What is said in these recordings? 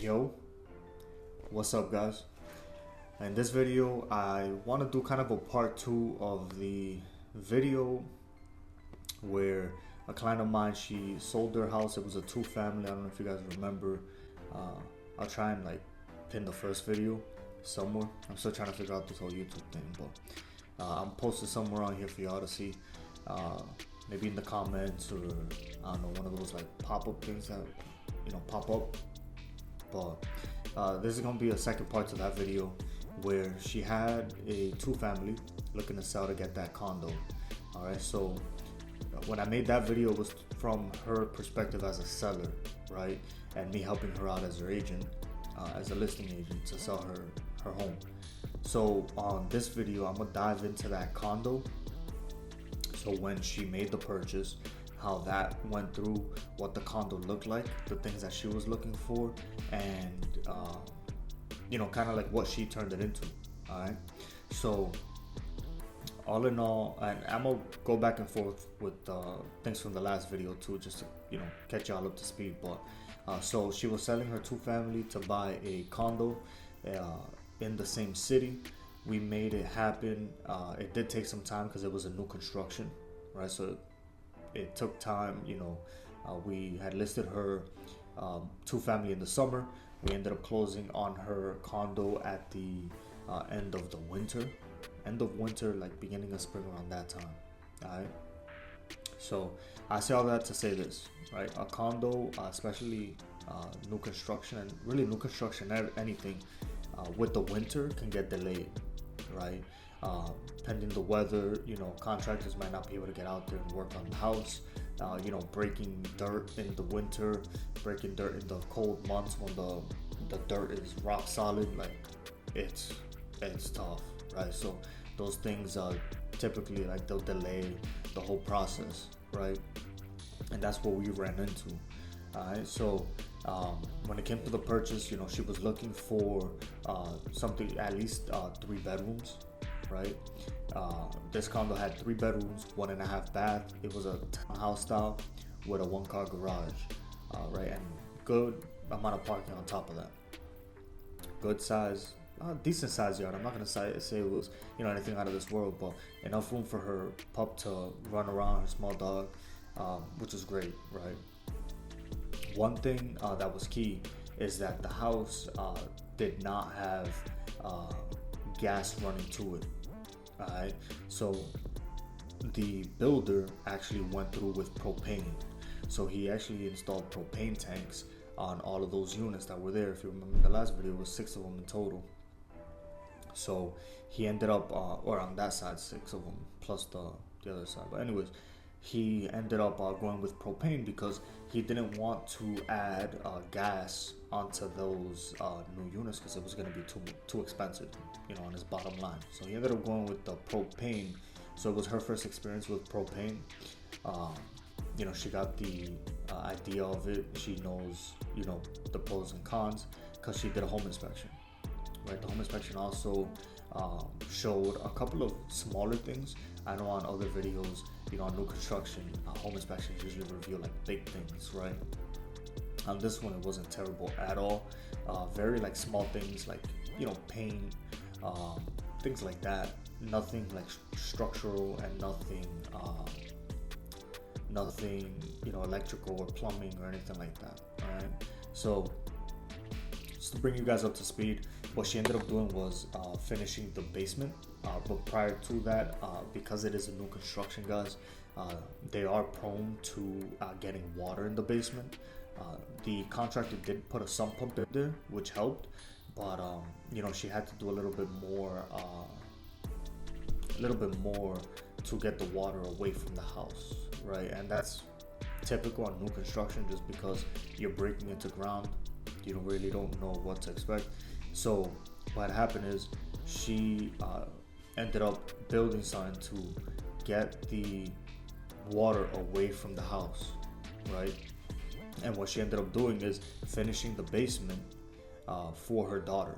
Yo, what's up guys? In this video I want to do kind of a part 2 of the video where a client of mine, she sold their house. It was a 2-family. I don't know if you guys remember. I'll try and like pin the first video somewhere. I'm still trying to figure out this whole YouTube thing, but I'm posted somewhere on here for y'all to see. Maybe in the comments, or I don't know, one of those like pop-up things that pop up. But this is gonna be a second part to that video where she had a 2-family looking to sell to get that condo. All right, so when I made that video, it was from her perspective as a seller, right, and me helping her out as her agent, as a listing agent to sell her home. So on this video, I'm gonna dive into that condo. So when she made the purchase, how that went through, what the condo looked like, the things that she was looking for, and kind of like what she turned it into. All right, so all in all, and I'm gonna go back and forth with things from the last video too, just to catch y'all up to speed. But so she was selling her 2-family to buy a condo in the same city. We made it happen. It did take some time because it was a new construction, right? So it took time. We had listed her 2-family in the summer. We ended up closing on her condo at the end of winter, like beginning of spring, around that time. All right. So I say all that to say this, right? A condo, especially new construction, and really new construction, anything with the winter can get delayed, right? Pending the weather, contractors might not be able to get out there and work on the house. Breaking dirt in the winter, breaking dirt in the cold months when the dirt is rock solid, like it's tough, right? So those things typically, like, they'll delay the whole process, right? And that's what we ran into. All right, so when it came to the purchase, she was looking for something at least 3 bedrooms, right? This condo had 3 bedrooms, 1.5 bath. It was a townhouse style with a 1-car garage, right? And good amount of parking on top of that. Good size, decent size yard. I'm not gonna say it was anything out of this world, but enough room for her pup to run around, her small dog, which is great, right? One thing that was key is that the house did not have gas running to it. Alright, so the builder actually went through with propane. So he actually installed propane tanks on all of those units that were there. If you remember the last video, it was 6 of them in total. So he ended up, or on that side, 6 of them plus the other side. But anyways, he ended up going with propane because he didn't want to add gas onto those new units because it was going to be too expensive, on his bottom line. So he ended up going with the propane. So it was her first experience with propane. She got the idea of it. She knows, the pros and cons because she did a home inspection. Right, the home inspection also showed a couple of smaller things. I know on other videos, on new construction, home inspections usually reveal like big things, right? On this one, it wasn't terrible at all. Very like small things like paint, things like that. Nothing like structural, and nothing electrical or plumbing or anything like that. All right, so just to bring you guys up to speed, what she ended up doing was finishing the basement. But prior to that, because it is a new construction, guys, they are prone to getting water in the basement. The contractor did put a sump pump in there, which helped, but she had to do a little bit more to get the water away from the house, right? And that's typical on new construction, just because you're breaking into ground. You really don't know what to expect. So what happened is she ended up building something to get the water away from the house, right? And what she ended up doing is finishing the basement for her daughter.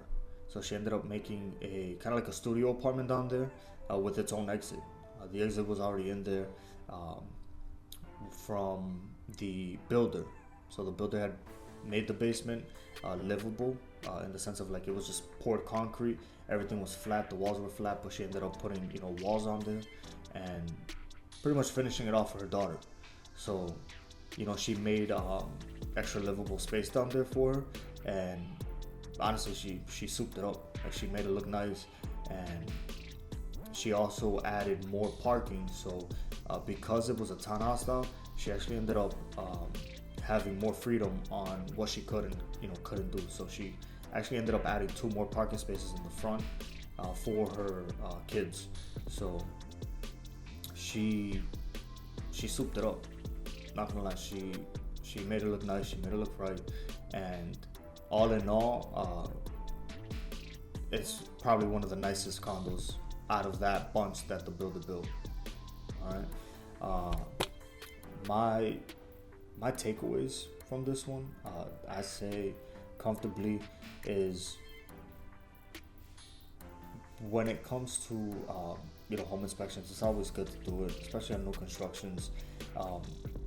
So she ended up making a kind of like a studio apartment down there with its own exit. The exit was already in there from the builder. So the builder had made the basement livable, in the sense of like it was just poured concrete, everything was flat, the walls were flat, but she ended up putting, you know, walls on there and pretty much finishing it off for her daughter. So, you know, she made extra livable space down there for her, and honestly, she souped it up. Like, she made it look nice, and she also added more parking. So because it was a townhouse style, she actually ended up having more freedom on what she could and, you know, couldn't do. So she actually ended up adding 2 more parking spaces in the front for her kids. So she souped it up. Not gonna lie, she made it look nice. She made it look right, and all in all, it's probably one of the nicest condos out of that bunch that the builder built. All right. My takeaways from this one, I say comfortably, is when it comes to you know, home inspections, it's always good to do it, especially on new constructions.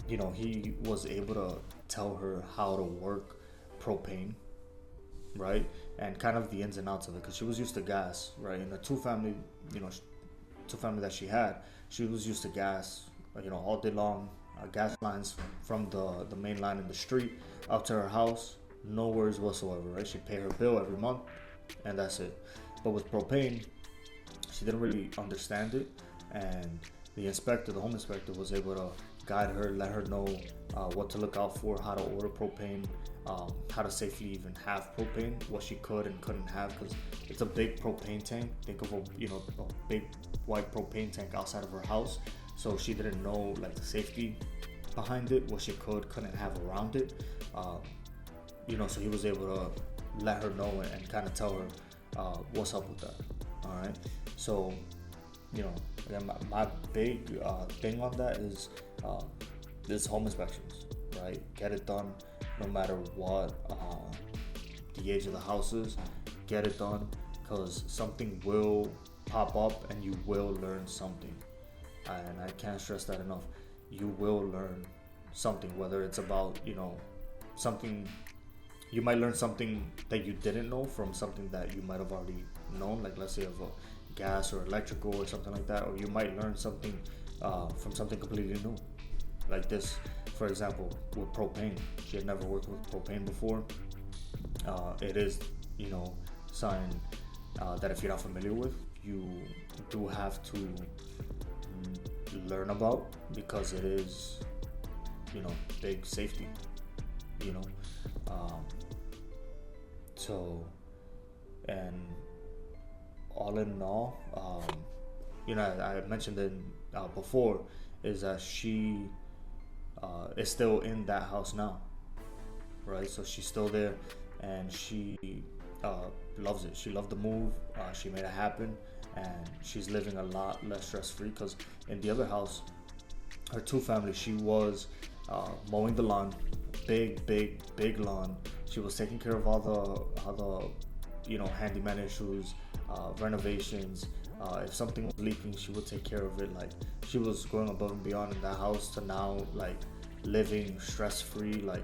You know, he was able to tell her how to work propane, right, and kind of the ins and outs of it, because she was used to gas, right? In the two family that she had, she was used to gas, you know, all day long, gas lines from the main line in the street up to her house, no worries whatsoever, right? She'd pay her bill every month, and that's it. But with propane, she didn't really understand it, and the home inspector, was able to guide her, let her know what to look out for, how to order propane, how to safely even have propane, what she could and couldn't have, because it's a big propane tank. Think of a big white propane tank outside of her house. So she didn't know like the safety behind it, what she couldn't have around it. You know, so he was able to let her know and kind of tell her what's up with that. All right. So, you know, again, my big thing on that is home inspections, right? Get it done no matter what the age of the house is. Get it done, because something will pop up and you will learn something. And I can't stress that enough. You will learn something, whether it's about, you know, something. You might learn something that you didn't know from something that you might have already known, like let's say of a gas or electrical or something like that, or you might learn something from something completely new, like this, for example, with propane. She had never worked with propane before. It is, you know, something that if you're not familiar with, you do have to learn about, because it is, you know, big safety, you know. So, and all in all, you know, I mentioned it before, is that she is still in that house now, right? So she's still there, and she loves it. She loved the move. She made it happen, and she's living a lot less stress-free, because in the other house, her two family, she was mowing the lawn, big lawn. She was taking care of all the you know, handyman issues, renovations. If something was leaking, she would take care of it. Like, she was going above and beyond in that house, to now like living stress-free, like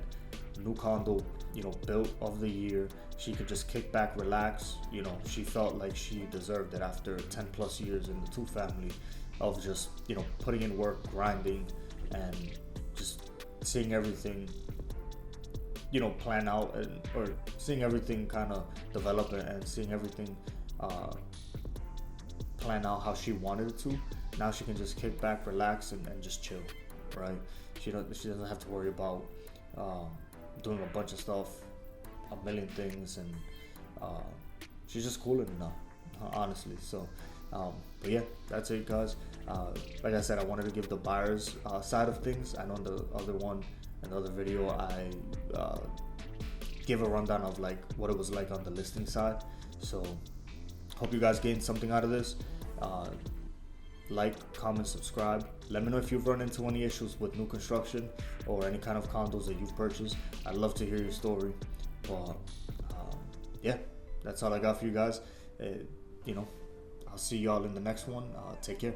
new condo, you know, built of the year. She could just kick back, relax. You know, she felt like she deserved it after 10 plus years in the two family of just, you know, putting in work, grinding, and just seeing everything, you know, plan out, or seeing everything kind of develop, and seeing everything plan out how she wanted it to. Now she can just kick back, relax, and just chill, right? She doesn't have to worry about doing a bunch of stuff, a million things, and she's just cooling now, honestly. So, but yeah, that's it, guys. Like I said, I wanted to give the buyer's side of things. I know in the other video, I give a rundown of like what it was like on the listing side. So, hope you guys gained something out of this. Like, comment, subscribe. Let me know if you've run into any issues with new construction or any kind of condos that you've purchased. I'd love to hear your story. But yeah, that's all I got for you guys. You know, I'll see y'all in the next one. Take care.